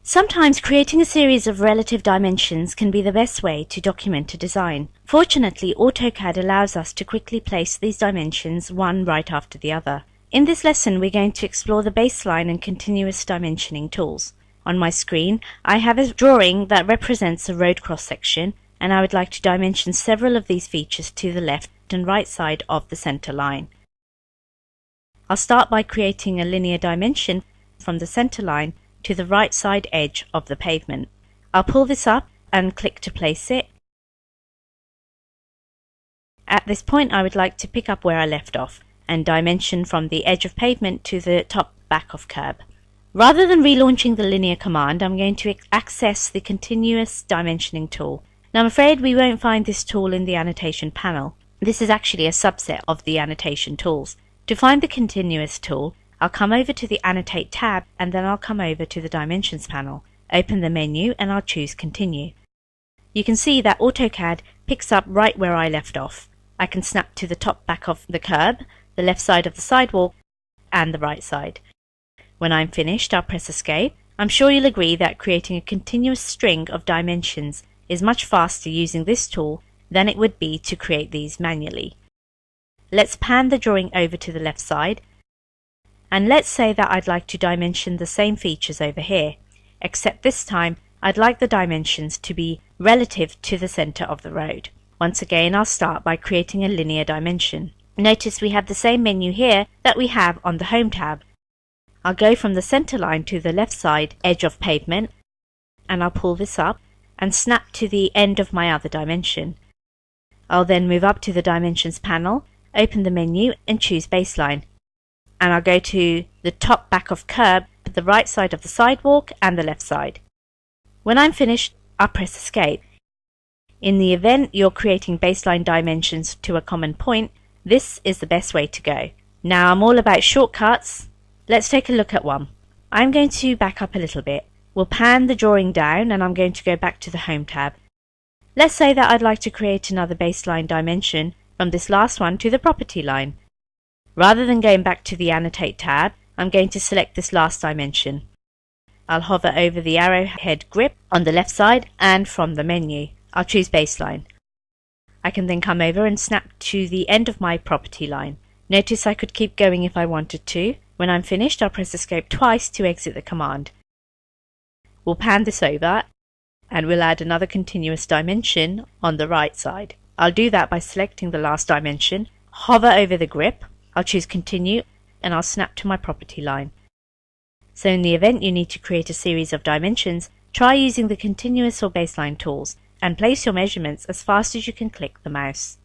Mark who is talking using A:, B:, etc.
A: Sometimes creating a series of relative dimensions can be the best way to document a design. Fortunately, AutoCAD allows us to quickly place these dimensions one right after the other. In this lesson, we're going to explore the baseline and continuous dimensioning tools. On my screen, I have a drawing that represents a road cross-section, and I would like to dimension several of these features to the left and right side of the center line. I'll start by creating a linear dimension from the center line to the right side edge of the pavement. I'll pull this up and click to place it. At this point, I would like to pick up where I left off and dimension from the edge of pavement to the top back of curb. Rather than relaunching the linear command, I'm going to access the continuous dimensioning tool. Now I'm afraid we won't find this tool in the annotation panel. This is actually a subset of the annotation tools. To find the continuous tool, I'll come over to the Annotate tab, and then I'll come over to the Dimensions panel, open the menu, and I'll choose Continue. You can see that AutoCAD picks up right where I left off. I can snap to the top back of the curb, the left side of the sidewalk, and the right side. When I'm finished, I'll press Escape. I'm sure you'll agree that creating a continuous string of dimensions is much faster using this tool than it would be to create these manually. Let's pan the drawing over to the left side. And let's say that I'd like to dimension the same features over here, except this time I'd like the dimensions to be relative to the center of the road. Once again, I'll start by creating a linear dimension. Notice we have the same menu here that we have on the Home tab. I'll go from the center line to the left side edge of pavement, and I'll pull this up and snap to the end of my other dimension. I'll then move up to the Dimensions panel, open the menu, and choose Baseline. And I'll go to the top back of curb, the right side of the sidewalk, and the left side. When I'm finished, I'll press Escape. In the event you're creating baseline dimensions to a common point, this is the best way to go. Now I'm all about shortcuts. Let's take a look at one. I'm going to back up a little bit. We'll pan the drawing down, and I'm going to go back to the Home tab. Let's say that I'd like to create another baseline dimension from this last one to the property line. Rather than going back to the Annotate tab, I'm going to select this last dimension. I'll hover over the arrowhead grip on the left side, and from the menu, I'll choose Baseline. I can then come over and snap to the end of my property line. Notice I could keep going if I wanted to. When I'm finished, I'll press Escape twice to exit the command. We'll pan this over, and we'll add another continuous dimension on the right side. I'll do that by selecting the last dimension, hover over the grip, I'll choose Continue, and I'll snap to my property line. So in the event you need to create a series of dimensions, try using the continuous or baseline tools, and place your measurements as fast as you can click the mouse.